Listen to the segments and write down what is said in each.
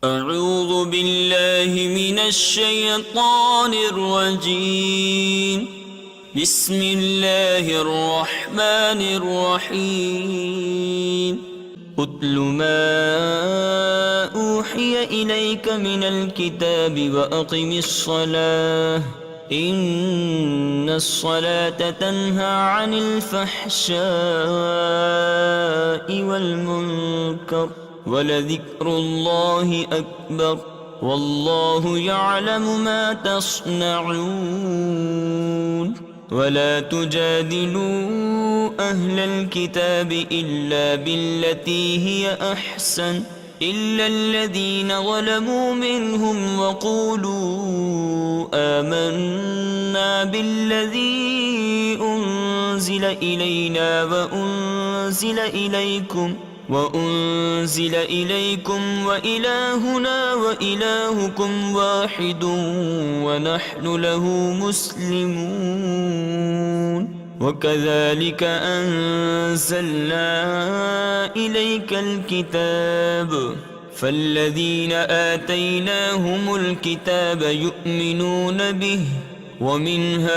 أعوذ بالله من الشيطان الرجيم. بسم الله الرحمن الرحيم. اتل ما أوحي إليك من الكتاب وأقم الصلاة إن الصلاة تنهى عن الفحشاء والمنكر ولذكر الله أكبر والله يعلم ما تصنعون. ولا تجادلوا أهل الكتاب إلا بالتي هي أحسن إلا الذين ظلموا منهم وقولوا آمنا بالذي أنزل إلينا وأنزل إليكم وإلهنا وإلهكم واحد ونحن له مسلمون. وكذلك أنزلنا إليك الكتاب فالذين آتيناهم الكتاب يؤمنون به ومن هؤلاء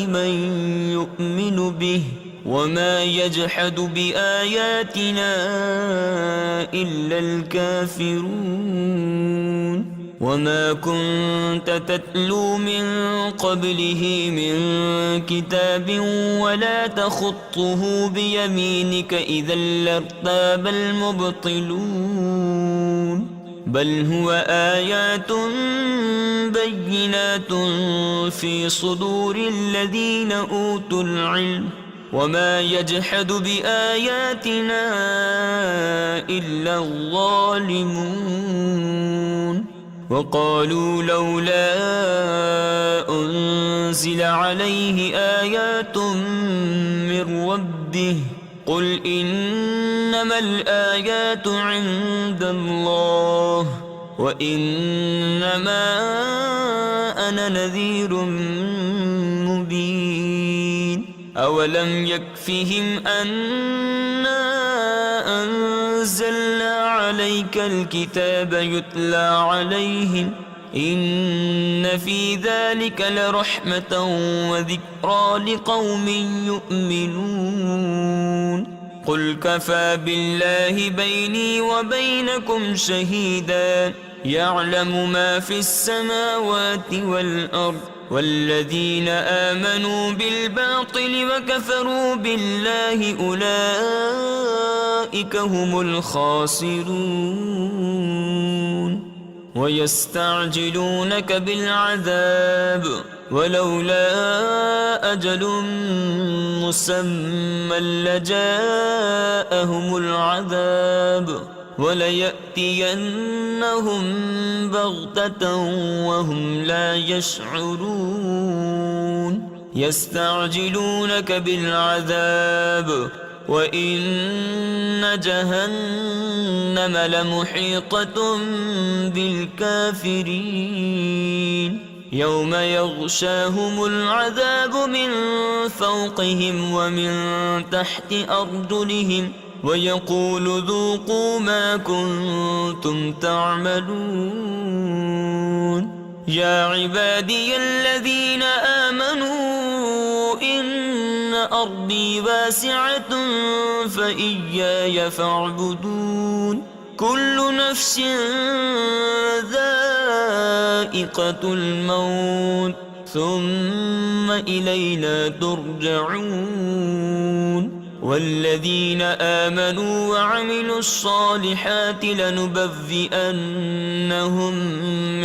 من يؤمن به وما يجحد بآياتنا إلا الكافرون. وما كنت تتلو من قبله من كتاب ولا تخطه بيمينك إذا لارتاب المبطلون. بل هو آيات بينات في صدور الذين أوتوا العلم وما يجحد بآياتنا إلا الظالمون. وقالوا لولا أنزل عليه آيات من ربه قل إنما الآيات عند الله وإنما أنا نذير مبين. أولم يكفهم أنا أنزلنا عليك الكتاب يتلى عليهم إن في ذلك لرحمة وذكرى لقوم يؤمنون. قل كفى بالله بيني وبينكم شهيدا يعلم ما في السماوات والأرض والذين آمنوا بالباطل وكفروا بالله أولئك هم الخاسرون. ويستعجلونك بالعذاب ولولا أجل مسمى لجاءهم العذاب وليأتينهم بغتة وهم لا يشعرون. يستعجلونك بالعذاب وإن جهنم لمحيطة بالكافرين. يوم يغشاهم العذاب من فوقهم ومن تحت أرجلهم ويقول ذوقوا ما كنتم تعملون. يا عبادي الذين آمنوا إن أرضي واسعة فإياي فاعبدون. كل نفس ذائقة الموت ثم إلينا ترجعون. والذين آمنوا وعملوا الصالحات لنبوئنهم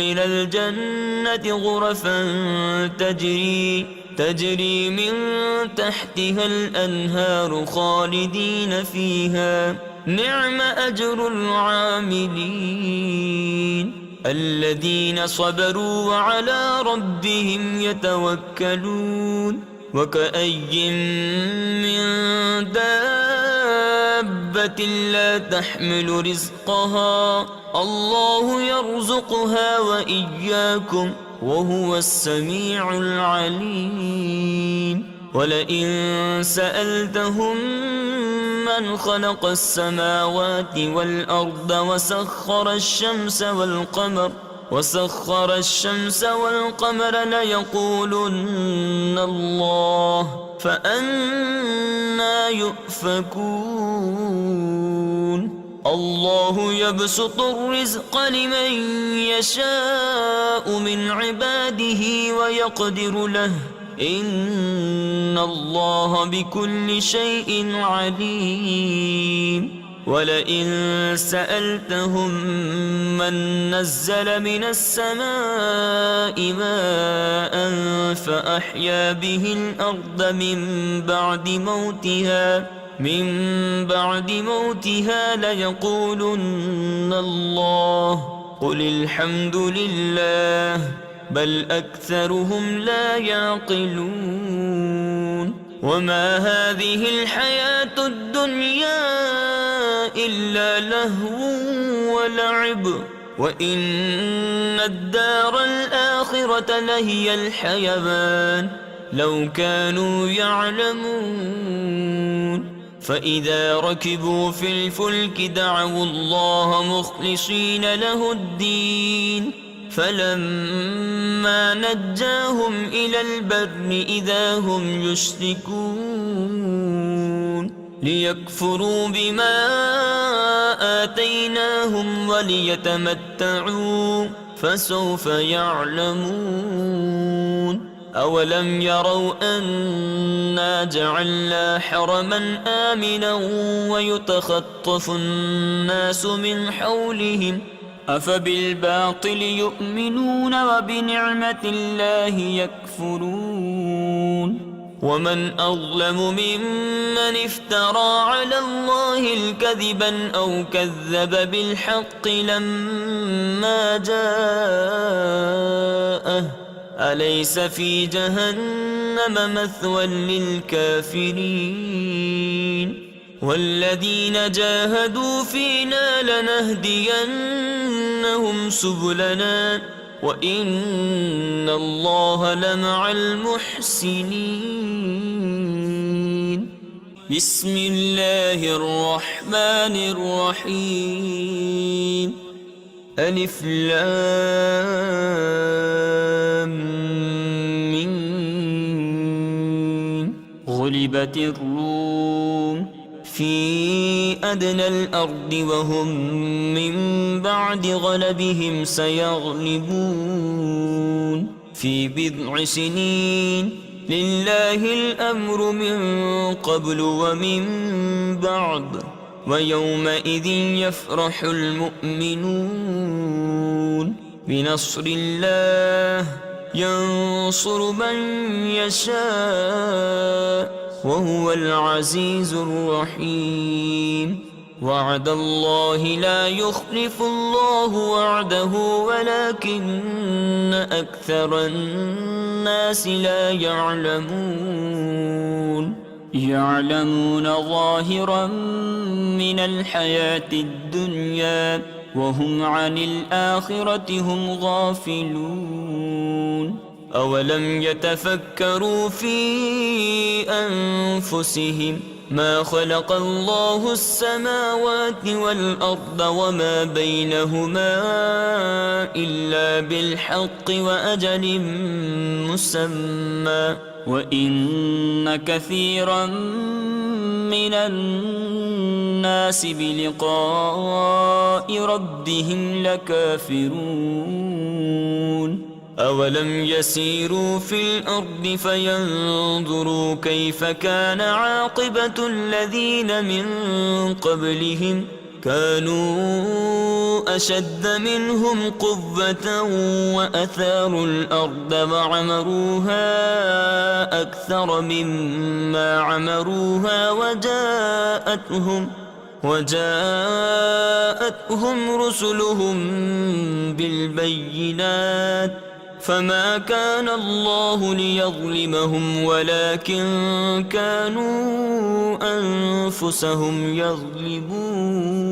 من الجنة غرفا تجري من تحتها الأنهار خالدين فيها نعم أجر العاملين الذين صبروا وعلى ربهم يتوكلون. وكأي من دابة لا تحمل رزقها الله يرزقها وإياكم وهو السميع العليم. ولئن سألتهم من خلق السماوات والأرض وسخر الشمس والقمر ليقولن الله فأنى يؤفكون الله يبسط الرزق لمن يشاء من عباده ويقدر له إن الله بكل شيء عليم ولئن سألتهم من نزل من السماء ماء فأحيا به الأرض من بعد موتها ليقولن الله قل الحمد لله بل أكثرهم لا يعقلون وما هذه الحياة الدنيا إلا لهو ولعب وإن الدار الآخرة لهي الحيوان لو كانوا يعلمون فإذا ركبوا في الفلك دعوا الله مخلصين له الدين فلما نجاهم إلى البر إذا هم يشركون ليكفروا بما آتيناهم وليتمتعوا فسوف يعلمون أولم يروا أنا جعلنا حرما آمنا ويتخطف الناس من حولهم أفبالباطل يؤمنون وبنعمة الله يكفرون ومن أظلم ممن افترى على الله الكذبا أو كذب بالحق لما جاءه أليس في جهنم مثوى للكافرين والذين جاهدوا فينا لنهدينهم سبلنا وإن الله لمع المحسنين بسم الله الرحمن الرحيم ألف لام ميم غلبت الروم في أدنى الأرض وهم من بعد غلبهم سيغلبون في بضع سنين لله الأمر من قبل ومن بعد ويومئذ يفرح المؤمنون بنصر الله ينصر من يشاء وهو العزيز الرحيم وعد الله لا يخلف الله وعده ولكن أكثر الناس لا يعلمون ظاهرا من الحياة الدنيا وهم عن الآخرة هم غافلون أولم يتفكروا في أنفسهم ما خلق الله السماوات والأرض وما بينهما إلا بالحق وأجل مسمى وإن كثيرا من الناس بلقاء ربهم لكافرون أولم يسيروا في الأرض فينظروا كيف كان عاقبة الذين من قبلهم كانوا أشد منهم قوة وأثاروا الأرض وعمروها أكثر مما عمروها وجاءتهم رسلهم بالبينات فما كان الله ليظلمهم ولكن كانوا أنفسهم يظلمون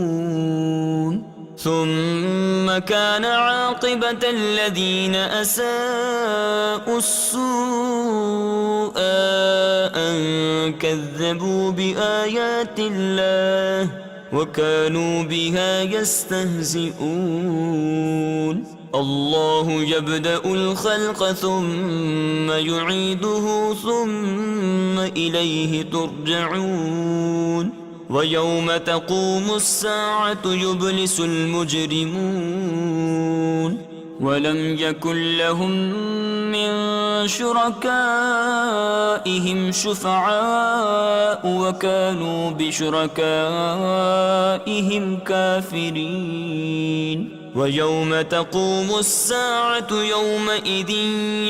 ثم كان عاقبة الذين أساءوا السوء أن كذبوا بآيات الله وكانوا بها يستهزئون الله يبدأ الخلق ثم يعيده ثم إليه ترجعون ويوم تقوم الساعة يبلس المجرمون ولم يكن لهم من شركائهم شفعاء وكانوا بشركائهم كافرين ويوم تقوم الساعة يومئذ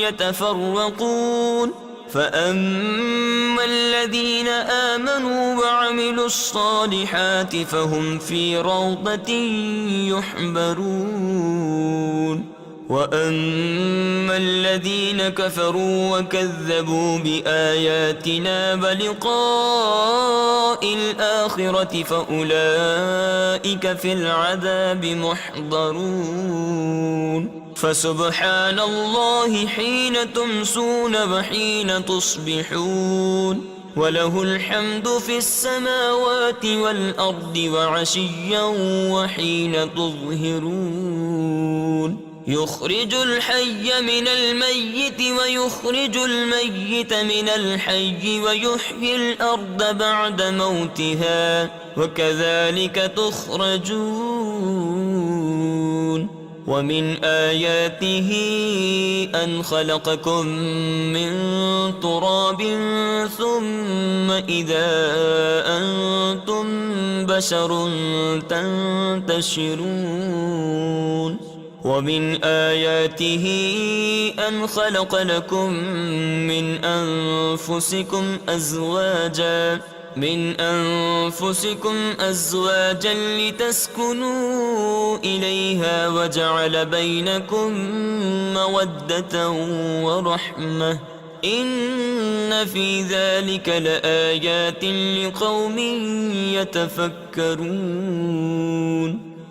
يتفرقون فأما الذين آمنوا وعملوا الصالحات فهم في روضة يحبرون وأما الذين كفروا وكذبوا بآياتنا ولقاء الآخرة فأولئك في العذاب محضرون فسبحان الله حين تمسون وحين تصبحون وله الحمد في السماوات والأرض وعشيا وحين تظهرون يخرج الحي من الميت ويخرج الميت من الحي ويحيي الأرض بعد موتها وكذلك تخرجون ومن آياته أن خلقكم من تراب ثم إذا أنتم بشر تنتشرون ومن آياته أن خلق لكم من أنفسكم أزواجا لتسكنوا إليها وجعل بينكم مودة ورحمة إن في ذلك لآيات لقوم يتفكرون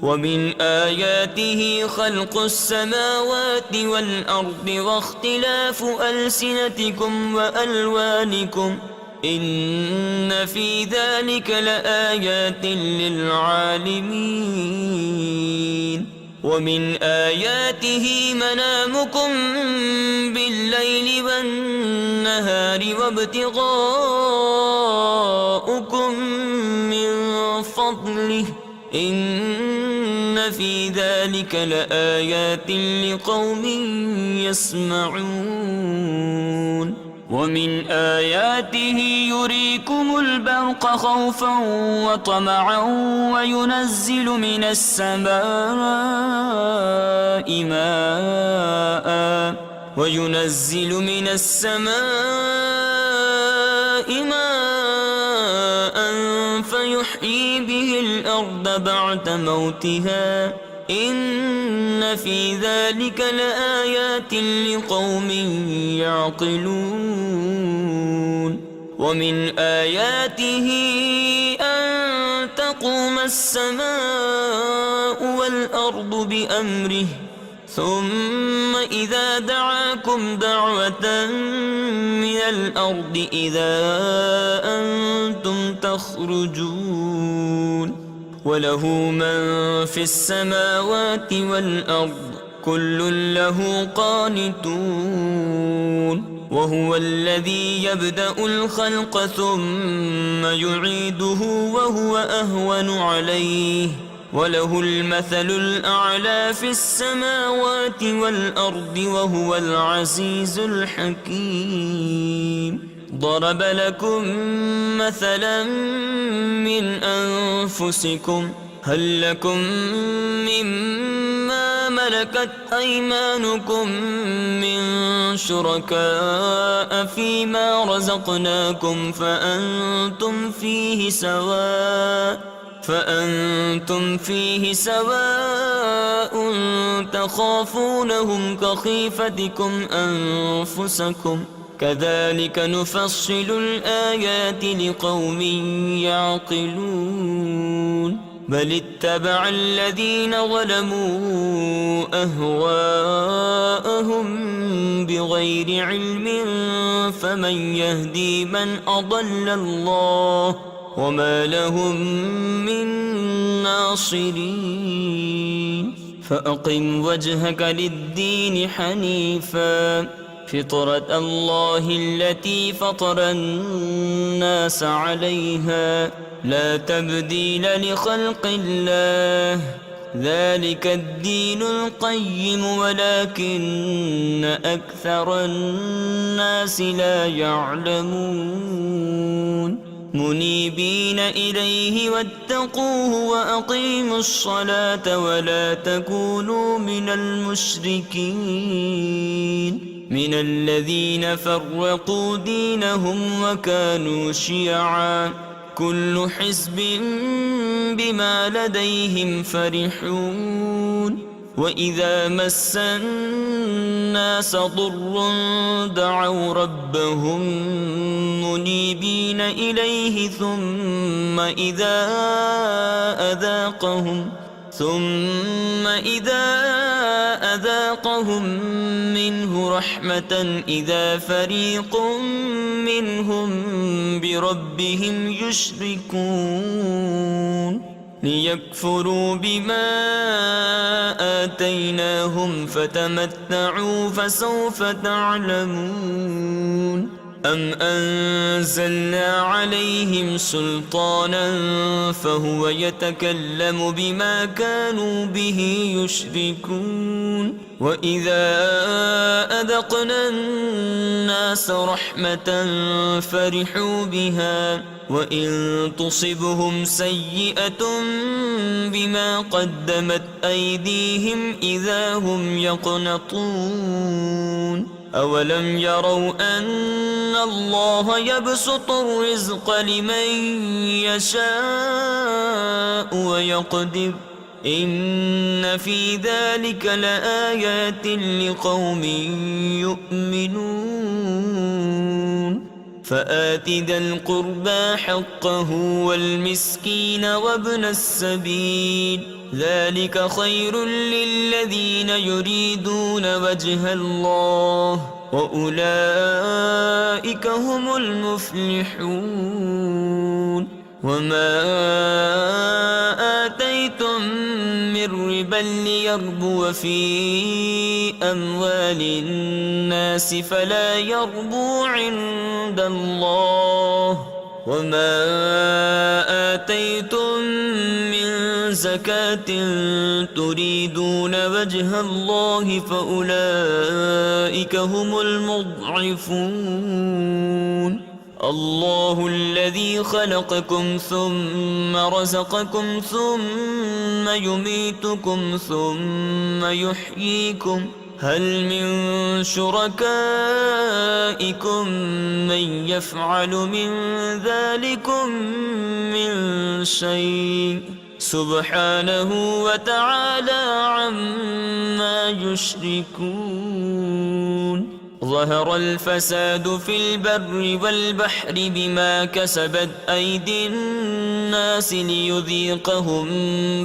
ومن آياته خلق السماوات والأرض واختلاف ألسنتكم وألوانكم إن في ذلك لآيات للعالمين ومن آياته منامكم بالليل والنهار وابتغاؤكم من فضله إن في ذلك لآيات لقوم يسمعون ومن آياته يريكم البرق خوفا وطمعا وينزل من السماء ماء فيحيي به الأرض بعد موتها إن في ذلك لآيات لقوم يعقلون ومن آياته أن تقوم السماء والأرض بأمره ثم إذا دعاكم دعوة من الأرض إذا أنتم تخرجون وله من في السماوات والأرض كل له قانتون وهو الذي يبدأ الخلق ثم يعيده وهو أهون عليه وله المثل الأعلى في السماوات والأرض وهو العزيز الحكيم ضرب لكم مثلا من أنفسكم هل لكم مما ملكت أيمانكم من شركاء فيما رزقناكم فأنتم فيه سواء تخافونهم كخيفتكم أنفسكم كذلك نفصل الآيات لقوم يعقلون بل اتبع الذين ظلموا أهواءهم بغير علم فمن يهدي من أضل الله وما لهم من ناصرين فأقم وجهك للدين حنيفا فطرة الله التي فطر الناس عليها لا تبديل لخلق الله ذلك الدين القيم ولكن أكثر الناس لا يعلمون منيبين إليه واتقوه وأقيموا الصلاة ولا تكونوا من المشركين من الذين فرقوا دينهم وكانوا شيعا كل حزب بما لديهم فرحون وإذا مس الناس ضر دعوا ربهم منيبين إليه ثم إذا أذاقهم منه رحمة إذا فريق منهم بربهم يشركون ليكفروا بما آتيناهم فتمتعوا فسوف تعلمون أم أنزلنا عليهم سلطانا فهو يتكلم بما كانوا به يشركون وإذا أذقنا الناس رحمة فرحوا بها وإن تصبهم سيئة بما قدمت أيديهم إذا هم يقنطون أولم يروا أن الله يبسط الرزق لمن يشاء ويقدر إن في ذلك لآيات لقوم يؤمنون فآت ذا القربى حقه والمسكين وابن السبيل ذلك خير للذين يريدون وجه الله وأولئك هم المفلحون وما آتيتم من ربا ليربو في أموال الناس فلا يربو عند الله وما آتيتم من زكاة تريدون وجه الله فأولئك هم المضعفون الله الذي خلقكم ثم رزقكم ثم يميتكم ثم يحييكم هل من شركائكم من يفعل من ذلكم من شيء سبحانه وتعالى عما يشركون ظهر الفساد في البر والبحر بما كسبت أيدي الناس ليذيقهم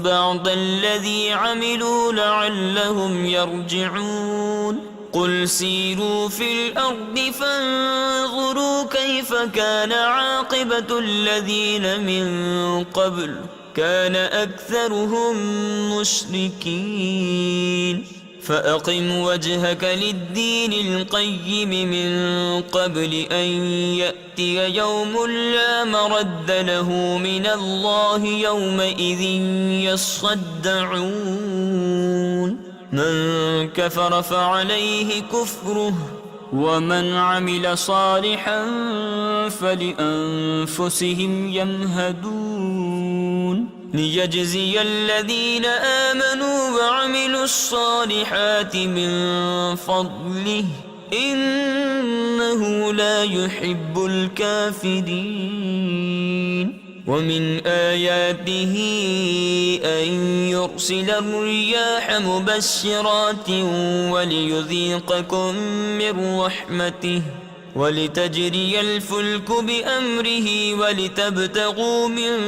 بعض الذي عملوا لعلهم يرجعون قل سيروا في الأرض فانظروا كيف كان عاقبة الذين من قبل كان أكثرهم مشركين فأقم وجهك للدين القيم من قبل أن يأتي يوم لا مرد له من الله يومئذ يصدعون من كفر فعليه كفره ومن عمل صالحا فلأنفسهم يمهدون ليجزي الذين آمنوا وعملوا الصالحات من فضله إنه لا يحب الكافرين ومن آياته أن يرسل الرياح مبشرات وليذيقكم من رحمته ولتجري الفلك بأمره ولتبتغوا من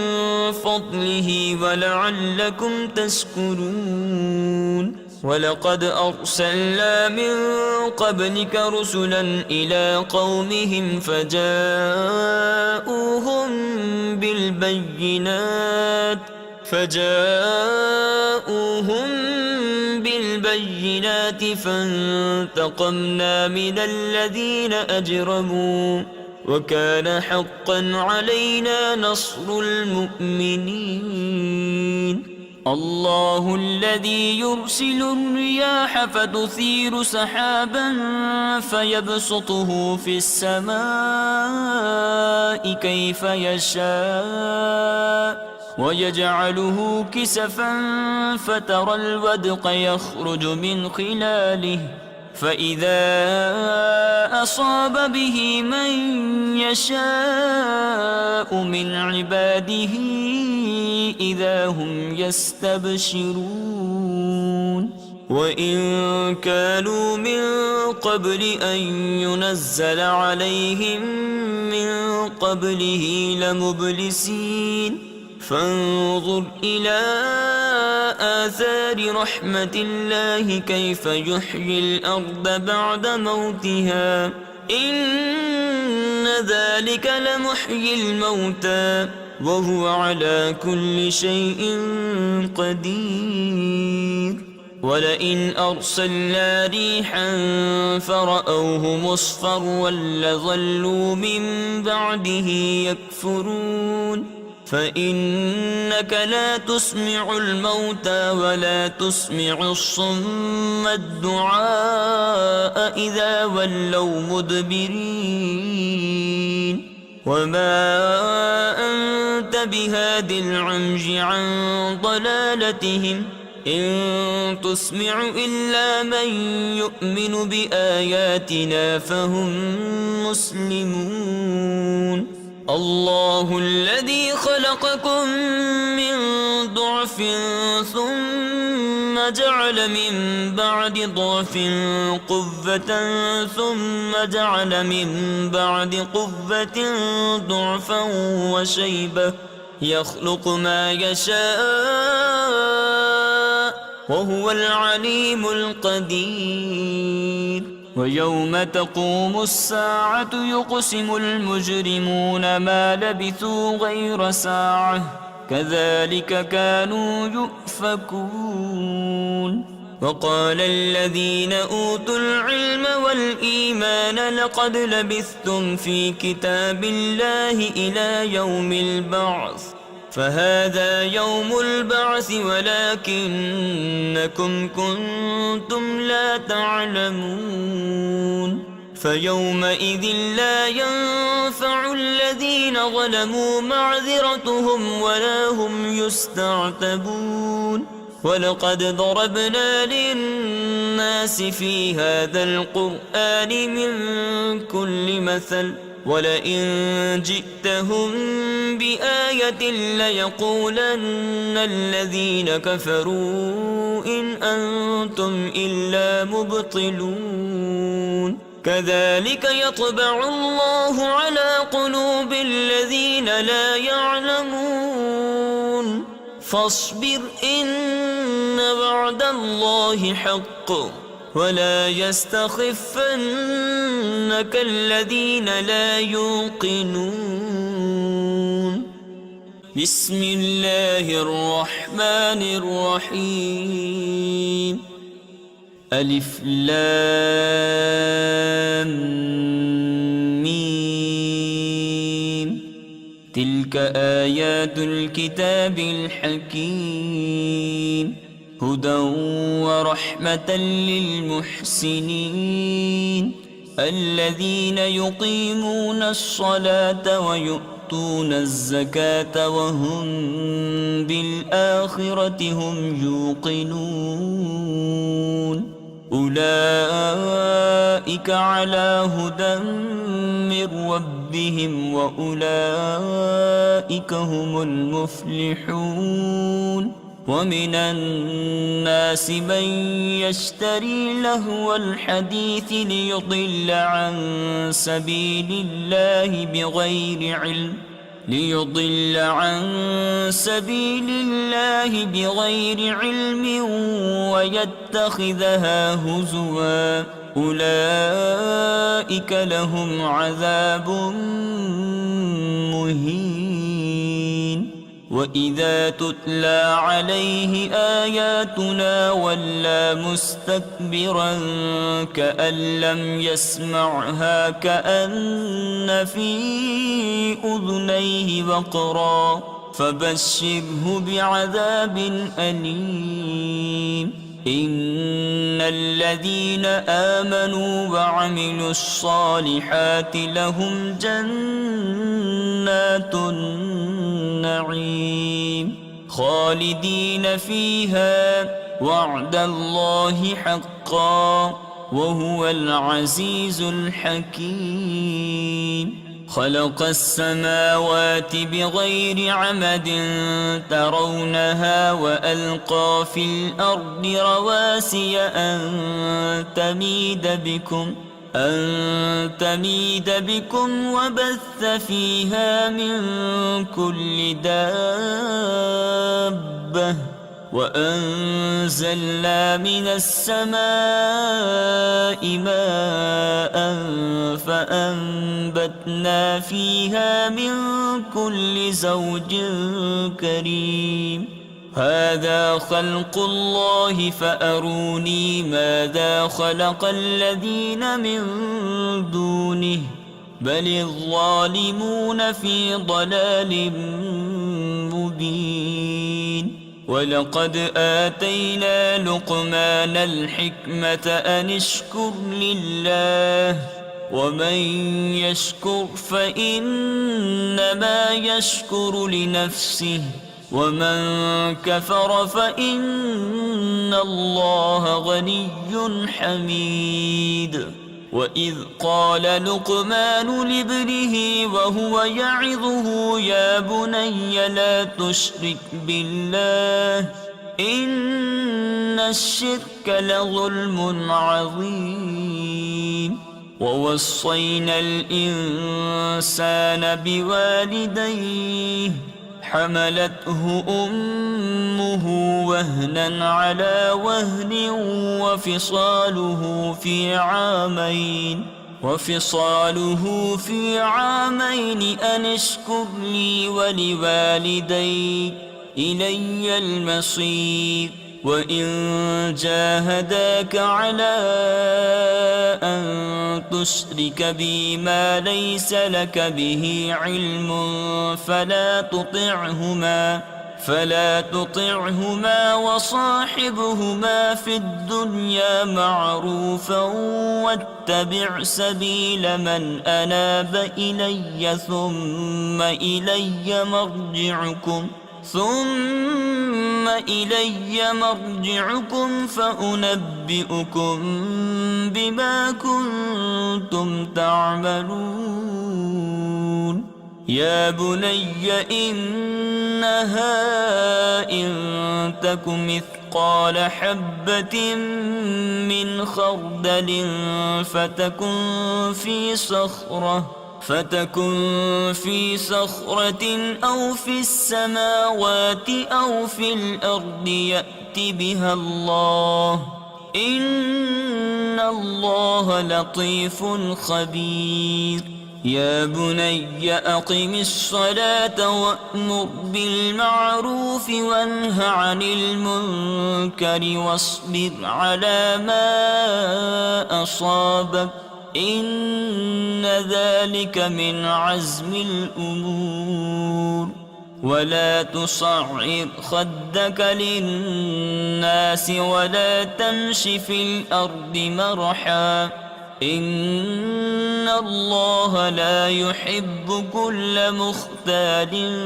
فضله ولعلكم تشكرون ولقد أرسلنا من قبلك رسلا إلى قومهم فجاءوهم بالبينات فانتقمنا من الذين أجرموا وكان حقا علينا نصر المؤمنين الله الذي يرسل الرياح فتثير سحابا فيبسطه في السماء كيف يشاء ويجعله كسفا فترى الودق يخرج من خلاله فإذا أصاب به من يشاء من عباده إذا هم يستبشرون وإن كانوا من قبل أن ينزل عليهم من قبله لمبلسين فانظر إلى آثار رحمة الله كيف يحيي الأرض بعد موتها إن ذلك لمحيي الموتى وهو على كل شيء قدير ولئن أرسلنا ريحا فرأوه مصفرا لظلوا من بعده يكفرون فإنك لا تسمع الموتى ولا تسمع الصم الدعاء إذا ولوا مدبرين وما أنت بهاد العمي عن ضلالتهم إن تسمع إلا من يؤمن بآياتنا فهم مسلمون الله الذي خلقكم من ضعف ثم جعل من بعد ضعف قوة ثم جعل من بعد قوة ضعفا وشيبة يخلق ما يشاء وهو العليم القدير ويوم تقوم الساعة يقسم المجرمون ما لبثوا غير ساعة كذلك كانوا يؤفكون وقال الذين أوتوا العلم والإيمان لقد لبثتم في كتاب الله إلى يوم البعث فهذا يوم البعث ولكنكم كنتم لا تعلمون فيومئذ لا ينفع الذين ظلموا معذرتهم ولا هم يستعتبون ولقد ضربنا للناس في هذا القرآن من كل مثل ولئن جئتهم بآية ليقولن الذين كفروا إن أنتم إلا مبطلون كذلك يطبع الله على قلوب الذين لا يعلمون فاصبر إن وعد الله حق ولا يستخفنك الذين لا يوقنون بسم الله الرحمن الرحيم ألف لام ميم تلك آيات الكتاب الحكيم هدى ورحمة للمحسنين الذين يقيمون الصلاة ويؤتون الزكاة وهم بالآخرة هم يوقنون أولئك على هدى من ربهم وأولئك هم المفلحون ومن الناس من يشتري لهو الحديث ليضل عن سبيل الله بغير علم ويتخذها هزوا أولئك لهم عذاب مهين. وإذا تتلى عليه آياتنا ولى مستكبرا كأن لم يسمعها كأن في أذنيه وقرا فبشره بعذاب أليم. إن الذين آمنوا وعملوا الصالحات لهم جنات النعيم خالدين فيها وعد الله حقا وهو العزيز الحكيم. خلق السماوات بغير عمد ترونها وألقى في الأرض رواسي أن تميد بكم وبث فيها من كل دابة وأنزلنا من السماء ماء فأنبتنا فيها من كل زوج كريم. هذا خلق الله فأروني ماذا خلق الذين من دونه بل الظالمون في ضلال مبين. ولقد آتينا لقمان الحكمة أن اشكر لله ومن يشكر فإنما يشكر لنفسه ومن كفر فإن الله غني حميد. وإذ قال لقمان لابنه وهو يعظه يا بني لا تشرك بالله إن الشرك لظلم عظيم. ووصينا الإنسان بوالديه حملته أمه وهنا على وهن وفصاله في عامين أن اشكر لي ولوالدي إلي المصير. وإن جاهداك على أن تشرك بي ما ليس لك به علم فلا تطعهما وصاحبهما في الدنيا معروفا واتبع سبيل من أناب إلي ثم إلي مرجعكم فأنبئكم بما كنتم تعملون. يا بني إنها إن تك مثقال حبة من خردل فتكن في صخرة أو في السماوات أو في الأرض يأت بها الله إن الله لطيف خبير. يا بني أقم الصلاة وأمر بالمعروف وانه عن المنكر واصبر على ما أصابك إن ذلك من عزم الأمور. ولا تصعر خدك للناس ولا تمش في الأرض مرحا إن الله لا يحب كل مختال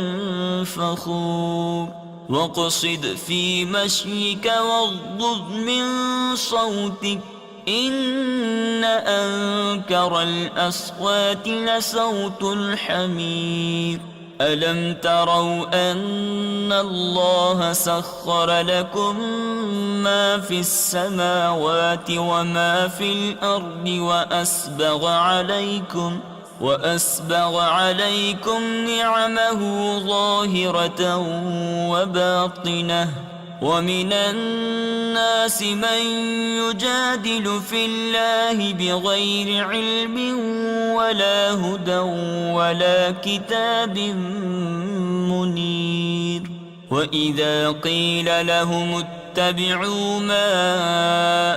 فخور. واقصد في مشيك واغضض من صوتك إن أنكر الأصوات لصوت الحمير. ألم تروا أن الله سخر لكم ما في السماوات وما في الأرض وأسبغ عليكم نعمه ظاهرة وباطنة ومن الناس من يجادل في الله بغير علم ولا هدى ولا كتاب منير وإذا قيل لهم اتبعوا ما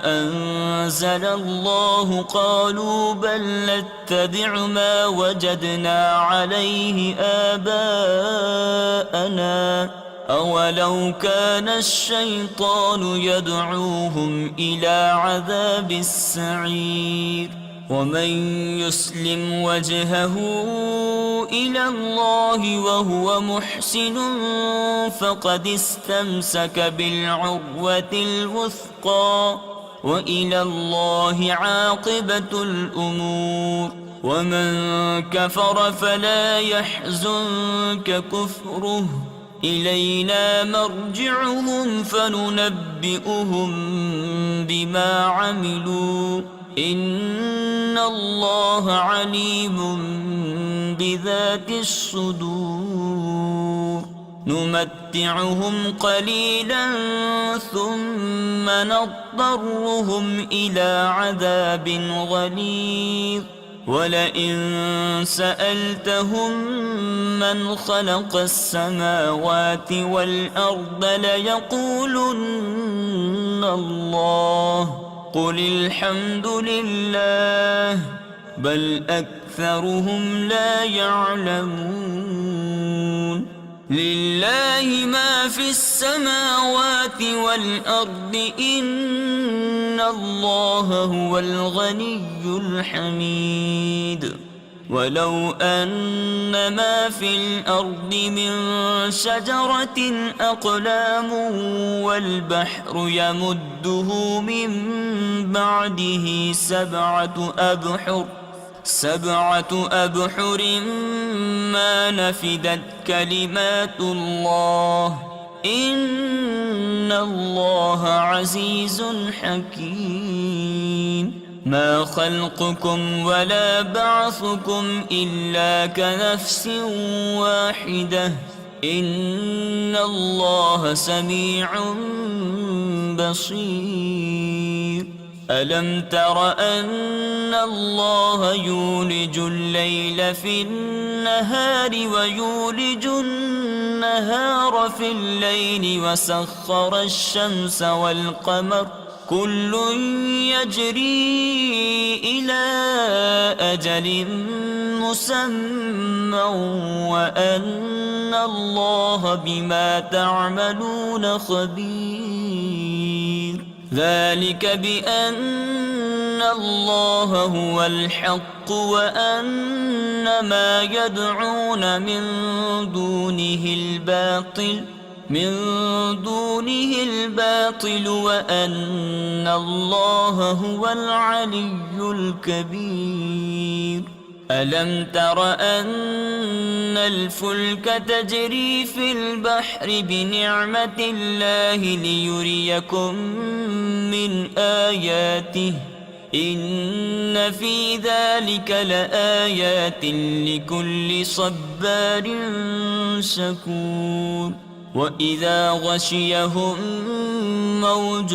أنزل الله قالوا بل نتبع ما وجدنا عليه آباءنا أولو كان الشيطان يدعوهم إلى عذاب السعير ومن يسلم وجهه إلى الله وهو محسن فقد استمسك بالعروة الوثقى وإلى الله عاقبة الأمور ومن كفر فلا يحزنك كفره إلينا مرجعهم فننبئهم بما عملوا إن الله عليم بذات الصدور نمتعهم قليلا ثم نضطرهم إلى عذاب غليظ ولئن سألتهم من خلق السماوات والأرض ليقولن الله قل الحمد لله بل أكثرهم لا يعلمون لله ما في السماوات والأرض إن الله هو الغني الحميد ولو أن ما في الأرض من شجرة أقلام والبحر يمده من بعده سبعة أبحر ما نفدت كلمات الله إن الله عزيز حكيم ما خلقكم ولا بعثكم إلا كنفس واحدة إن الله سميع بصير ألم تر أن الله يولج الليل في النهار ويولج النهار في الليل وسخر الشمس والقمر كل يجري إلى أجل مسمى وأن الله بما تعملون خبير ذلك بأن الله هو الحق وأن ما يدعون من دونه الباطل وأن الله هو العلي الكبير ألم تر أن الفلك تجري في البحر بنعمة الله ليريكم من آياته إن في ذلك لآيات لكل صبار شكور وإذا غشيهم موج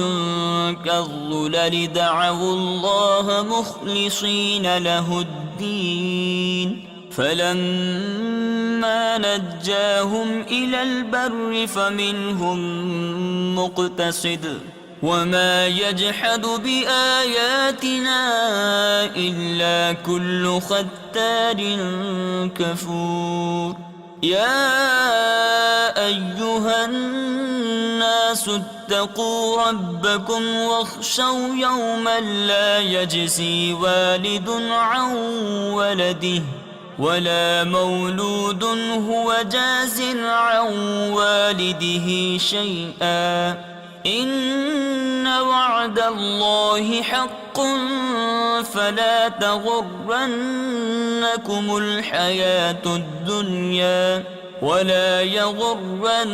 كالظلل دعوا الله مخلصين له الدين فلما نجاهم إلى البر فمنهم مقتصد وما يجحد بآياتنا إلا كل ختار كفور يا أيها الناس اتقوا ربكم واخشوا يوما لا يجزي والد عن ولده ولا مولود هو جاز عن والده شيئا إن وعد الله حق فلا تغرنكم الحياة الدنيا ولا يغرنكم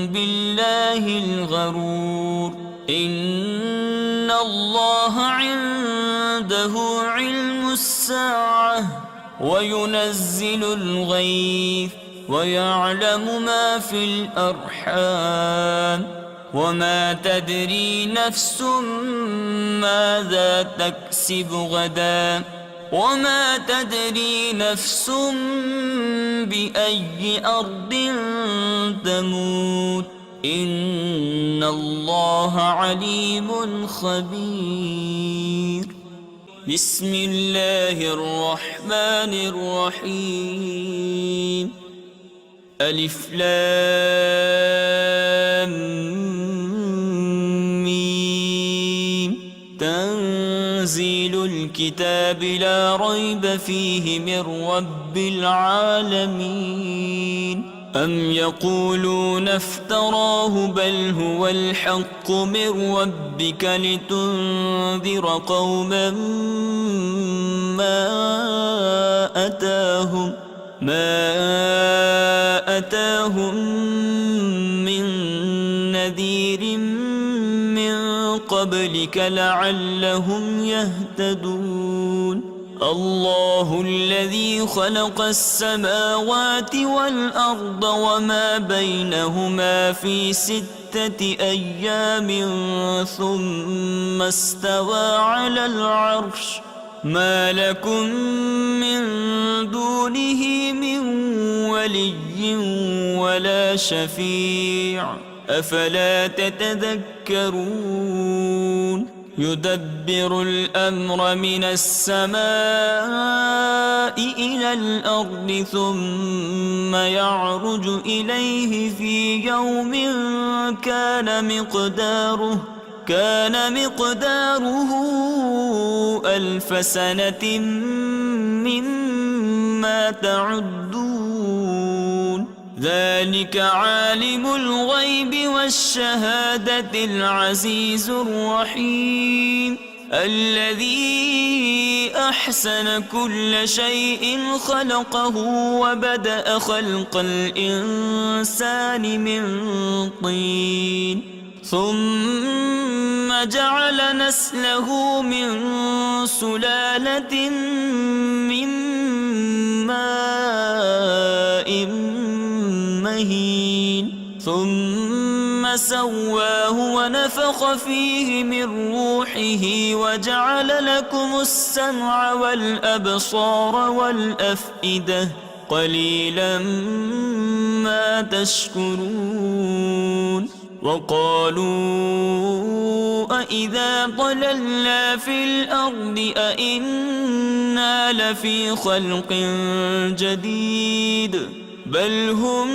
بالله الغرور إن الله عنده علم الساعة وينزل الغيث ويعلم ما في الأرحام وما تدري نفس ماذا تكسب غدا وما تدري نفس بأي أرض تموت إن الله عليم خبير بسم الله الرحمن الرحيم ألف لام ميم تنزيل الكتاب لا ريب فيه من رب العالمين أم يقولون افتراه بل هو الحق من ربك لتنذر قوما ما أتاهم من نذير من قبلك لعلهم يهتدون الله الذي خلق السماوات والأرض وما بينهما في 6 أيام ثم استوى على العرش ما لكم من دونه من ولي ولا شفيع أفلا تتذكرون يدبر الأمر من السماء إلى الأرض ثم يعرج إليه في يوم كان مقداره 1000 سنة مما تعدون ذلك عالم الغيب والشهادة العزيز الرحيم الذي أحسن كل شيء خلقه وبدأ خلق الإنسان من طين ثم جعل نسله من سلالة من ماء مهين ثم سواه ونفخ فيه من روحه وجعل لكم السمع والأبصار والأفئدة قليلا ما تشكرون وقالوا أإذا ضللنا في الأرض أإنا لفي خلق جديد بل هم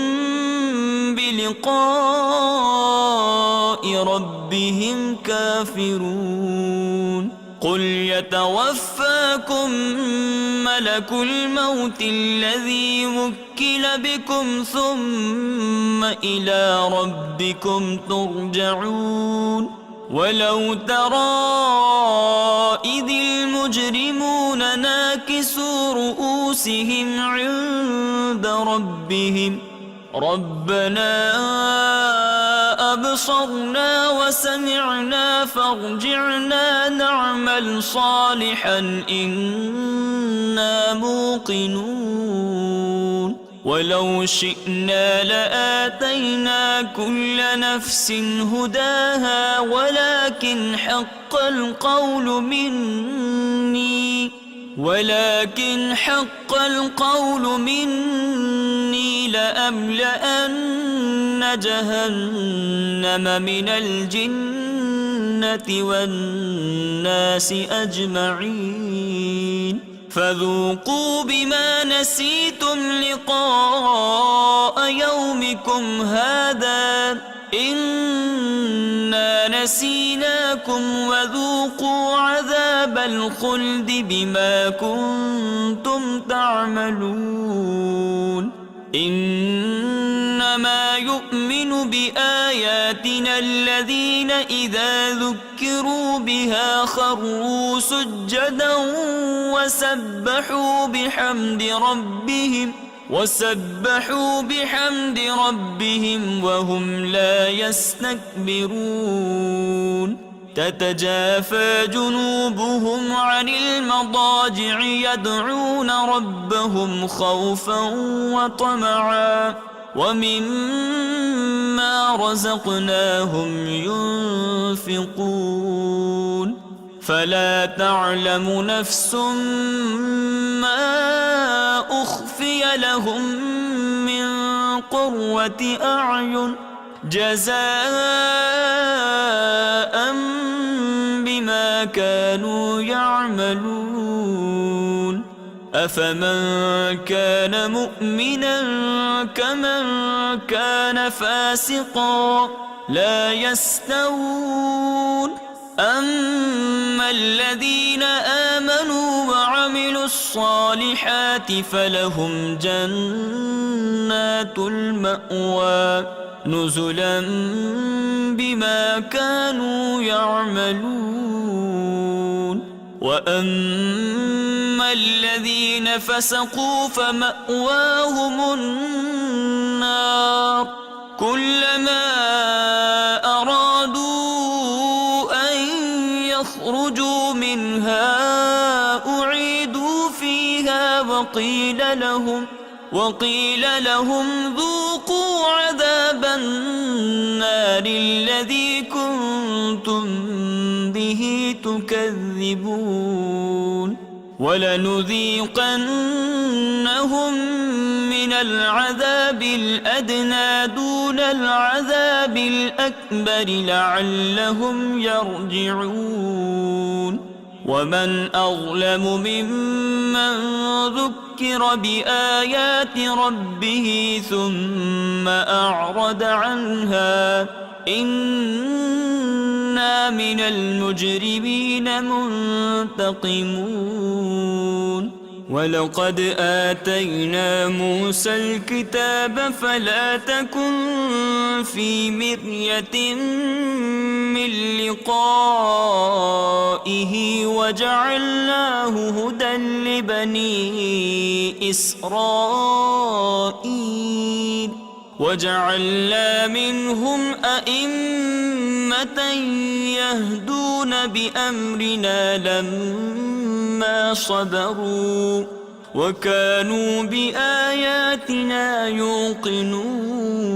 بلقاء ربهم كافرون قل يتوفاكم ملك الموت الذي وكل بكم ثم إلى ربكم ترجعون ولو ترى إذ المجرمون ناكسوا رؤوسهم عند ربهم ربنا أبصرنا وسمعنا فارجعنا نعمل صالحا إنا موقنون ولو شئنا لآتينا كل نفس هداها ولكن حق القول مني لأملأن جهنم من الجنة والناس أجمعين فذوقوا بما نسيتم لقاء يومكم هذا إنا نسيناكم وذوقوا عذاب الخلد بما كنتم تعملون إنما يؤمن بآياتنا الذين إذا ذكروا بها خروا سجدا وسبحوا بحمد ربهم وهم لا يستكبرون تتجافى جنوبهم عن المضاجع يدعون ربهم خوفا وطمعا ومما رزقناهم ينفقون فلا تعلم نفس ما أخفي لهم من قرة أعين جزاء بما كانوا يعملون أفمن كان مؤمنا كمن كان فاسقا لا يستوون أما الذين آمنوا وعملوا الصالحات فلهم جنات المأوى نزلا بما كانوا يعملون وأما الذين فسقوا فمأواهم النار كلما أرادوا أن يخرجوا منها أعيدوا فيها وقيل لهم ذوقوا عذاب النار الذي كنتم به تكذبون ولنذيقنهم من العذاب الأدنى دون العذاب الأكبر لعلهم يرجعون ومن أظلم ممن ذكر بآيات ربه ثم أعرض عنها إنا من المجرمين منتقمون ولقد آتينا موسى الكتاب فلا تكن في مرية من لقائه وجعلناه هدى لبني إسرائيل وجعلنا منهم أئمة يهدون بأمرنا لما صبروا وكانوا بآياتنا يوقنون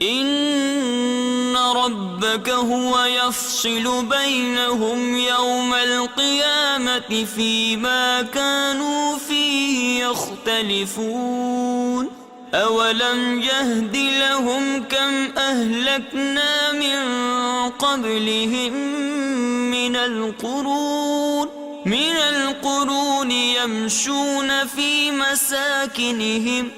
إن ربك هو يفصل بينهم يوم القيامة فيما كانوا فيه يختلفون أولم يهد لهم كم أهلكنا من قبلهم من القرون يمشون في مساكنهم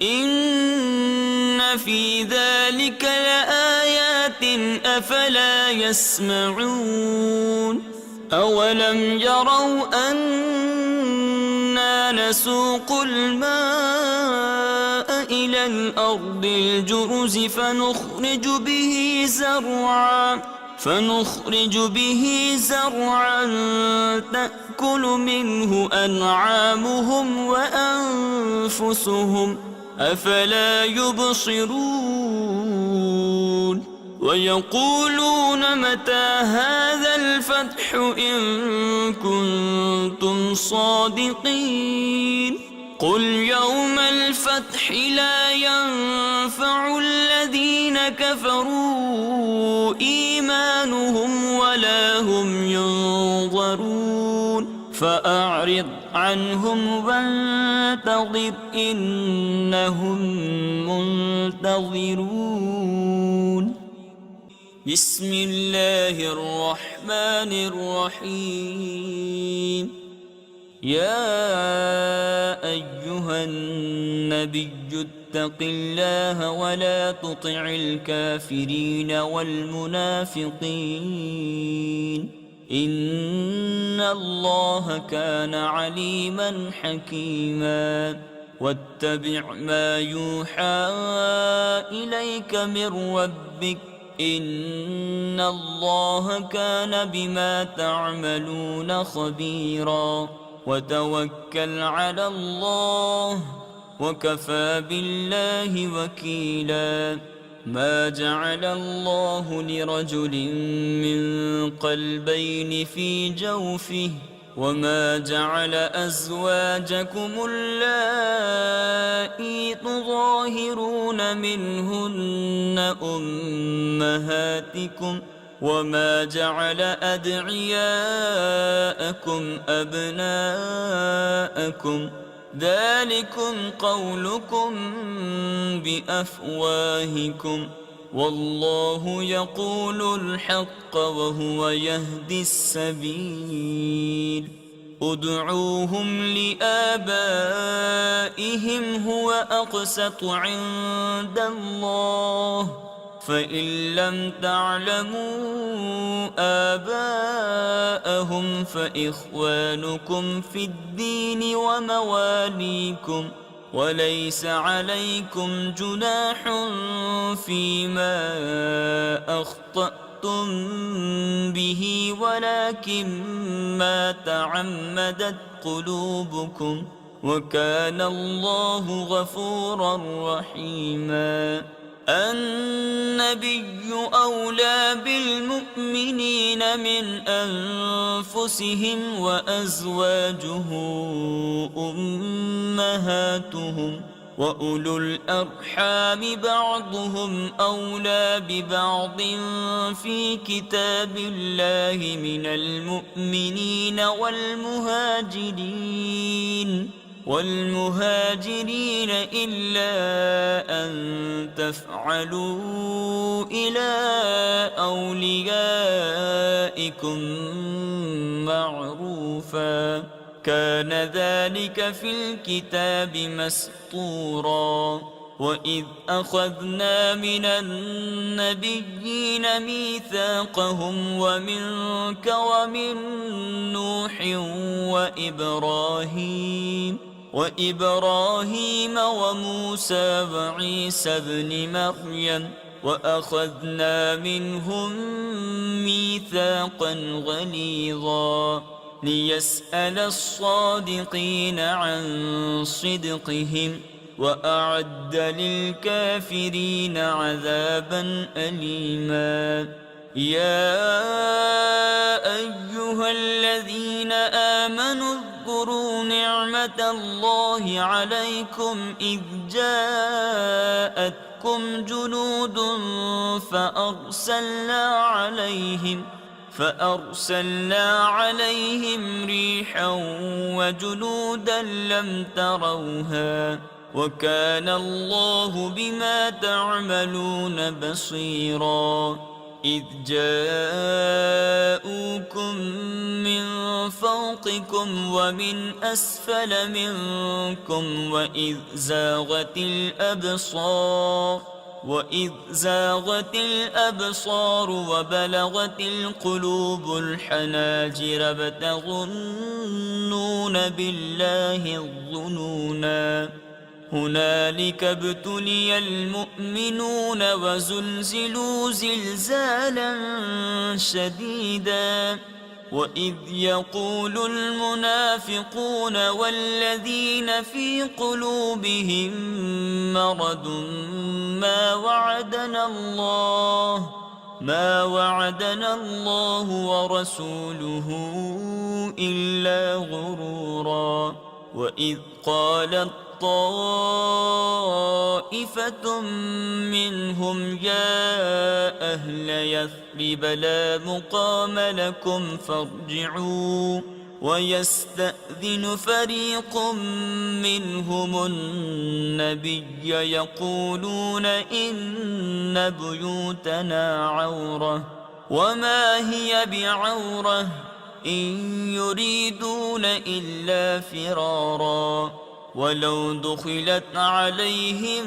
إن في ذلك لآيات أفلا يسمعون أولم يروا أننا نسوق الماء إلى الأرض الجرز فنخرج به زرعا تأكل منه أنعامهم وأنفسهم أفلا يبصرون ويقولون متى هذا الفتح إن كنتم صادقين قل يوم الفتح لا ينفع الذين كفروا إيمانهم ولا هم ينظرون فأعرض عنهم وانتظر إنهم منتظرون بسم الله الرحمن الرحيم يا أيها النبي اتق الله ولا تطع الكافرين والمنافقين إن الله كان عليما حكيما واتبع ما يوحى إليك من ربك إن الله كان بما تعملون خبيرا وتوكل على الله وكفى بالله وكيلا ما جعل الله لرجل من قلبين في جوفه وما جعل أزواجكم اللائي تظاهرون منهن أمهاتكم وما جعل أدعياءكم أبناءكم ذلكم قولكم بأفواهكم والله يقول الحق وهو يهدي السبيل ادعوهم لآبائهم هو أقسط عند الله فإن لم تعلموا آباءهم فإخوانكم في الدين ومواليكم وليس عليكم جناح فيما أخطأتم به ولكن ما تعمدت قلوبكم وكان الله غفورا رحيما النبي أولى بالمؤمنين من أنفسهم وأزواجه أمهاتهم وأولو الأرحام بعضهم أولى ببعض في كتاب الله من المؤمنين والمهاجرين إلا أن تفعلوا إلى أوليائكم معروفا كان ذلك في الكتاب مسطورا وإذ أخذنا من النبيين ميثاقهم ومنك ومن نوح وإبراهيم وموسى وعيسى ابن مريم وأخذنا منهم ميثاقا غليظا ليسأل الصادقين عن صدقهم وأعد للكافرين عذابا أليما يا أيها الذين آمنوا اذكروا نعمة الله عليكم إذ جاءتكم جنود فأرسلنا عليهم ريحا وجنودا لم تروها وكان الله بما تعملون بصيرا إذ جاءوكم من فوقكم ومن أسفل منكم وإذ زاغت الأبصار وبلغت القلوب الحناجر فتظنون بالله الظنونا هنالك ابتلي المؤمنون وزلزلوا زلزالا شديدا وإذ يقول المنافقون والذين في قلوبهم مرض ما وعدنا الله ورسوله إلا غرورا وإذ قالت طائفة منهم يا أهل يثرب لا مقام لكم فارجعوا ويستأذن فريق منهم النبي يقولون إن بيوتنا عورة وما هي بعورة إن يريدون إلا فرارا ولو دخلت عليهم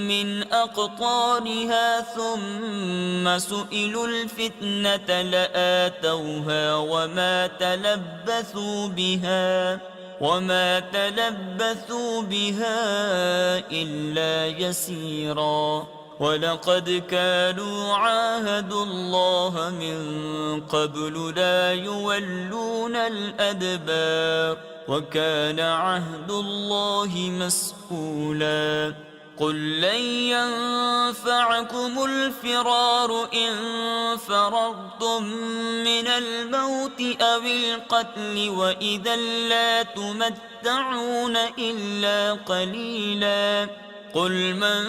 من أقطارها ثم سئلوا الفتنة لآتوها وما تلبثوا بها إلا يسيرا ولقد كانوا عاهدوا الله من قبل لا يولون الأدبار وكان عهد الله مسؤولا قل لن ينفعكم الفرار إن فررتم من الموت أو القتل وإذا لا تمتعون إلا قليلا قل من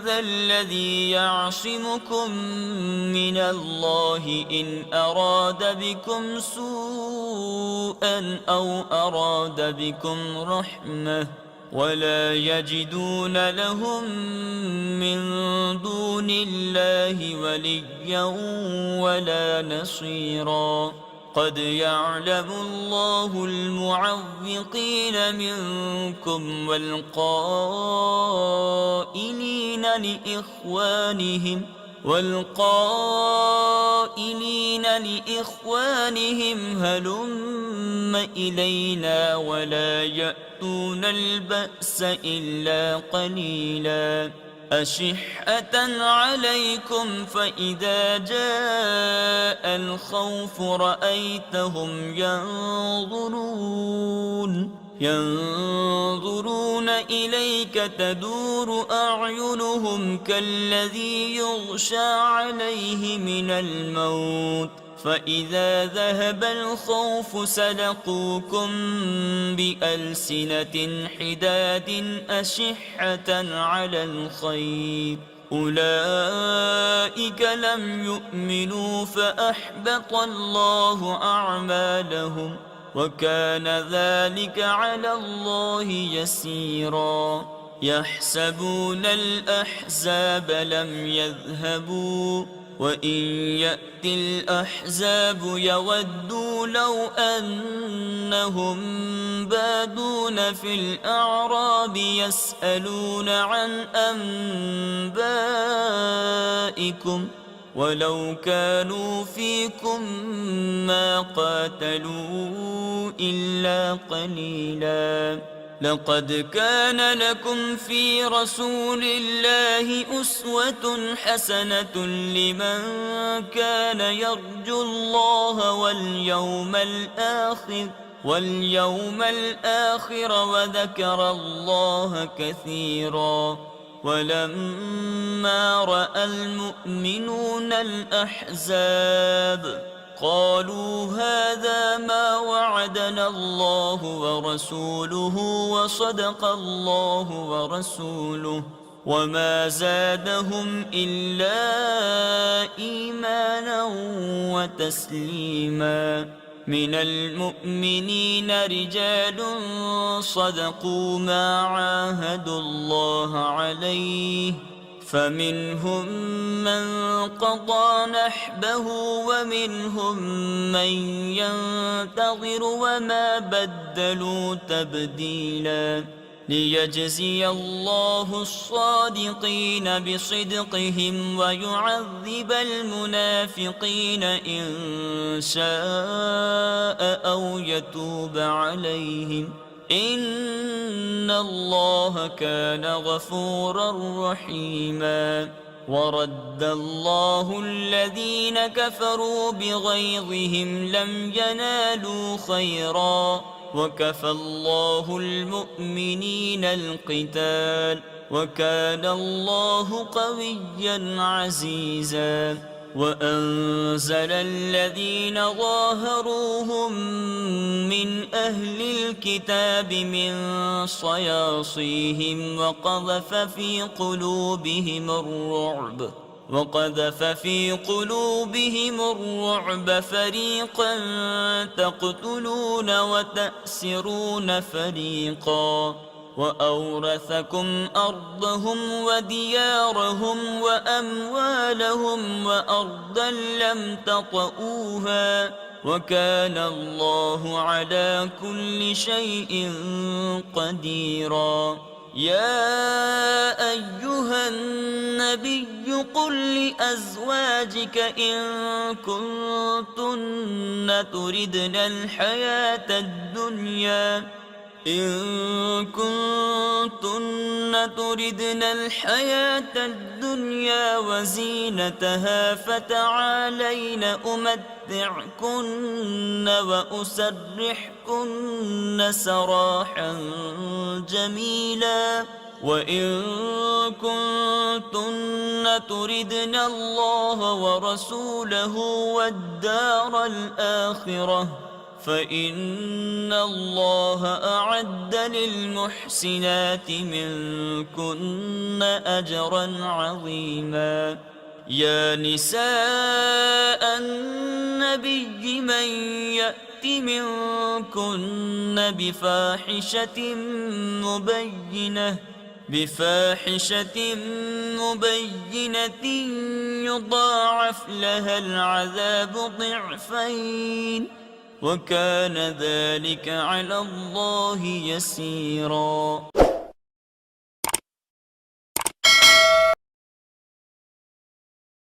ذا الذي يعصمكم من الله إن أراد بكم سوءا أو أراد بكم رحمة ولا يجدون لهم من دون الله وليا ولا نصيرا قد يعلم الله المعوقين منكم والقائلين لإخوانهم هلم إلينا ولا يأتون البأس إلا قليلا أشحة عليكم فإذا جاء الخوف رأيتهم ينظرون إليك تدور أعينهم كالذي يغشى عليه من الموت فإذا ذهب الخوف سلقوكم بألسنة حداد أشحة على الخير أولئك لم يؤمنوا فأحبط الله أعمالهم وكان ذلك على الله يسيرا يحسبون الأحزاب لم يذهبوا وإن يأتي الأحزاب يودوا لو أنهم بادون في الأعراب يسألون عن أنبائكم ولو كانوا فيكم ما قاتلوا إلا قليلا لقد كان لكم في رسول الله أسوة حسنة لمن كان يرجو الله واليوم الآخر وذكر الله كثيرا ولما رأى المؤمنون الأحزاب قالوا هذا ما وعدنا الله ورسوله وصدق الله ورسوله وما زادهم إلا إيمانا وتسليما من المؤمنين رجال صدقوا ما عاهدوا الله عليه فمنهم من قضى نحبه ومنهم من ينتظر وما بدلوا تبديلا ليجزي الله الصادقين بصدقهم ويعذب المنافقين إن شاء أو يتوب عليهم إن الله كان غفورا رحيما ورد الله الذين كفروا بغيظهم لم ينالوا خيرا وكفى الله المؤمنين القتال وكان الله قويا عزيزا وأنزل الذين ظاهروهم من أهل الكتاب من صياصيهم وقذف في قلوبهم الرعب فريقا تقتلون وتأسرون فريقا وأورثكم أرضهم وديارهم وأموالهم وأرضا لم تطئوها وكان الله على كل شيء قديرا يا أيها النبي قل لأزواجك إن كنتن تردن الحياة الدنيا إن كنتن تردن الحياة الدنيا وزينتها فتعالين أمتعكن وأسرحكن سراحا جميلا وإن كنتن تردن الله ورسوله والدار الآخرة فإن الله أعد للمحسنات منكن أجرا عظيما يا نساء النبي من يأت منكن بفاحشة مبينة يضاعف لها العذاب ضعفين وكان ذلك على الله يسيرا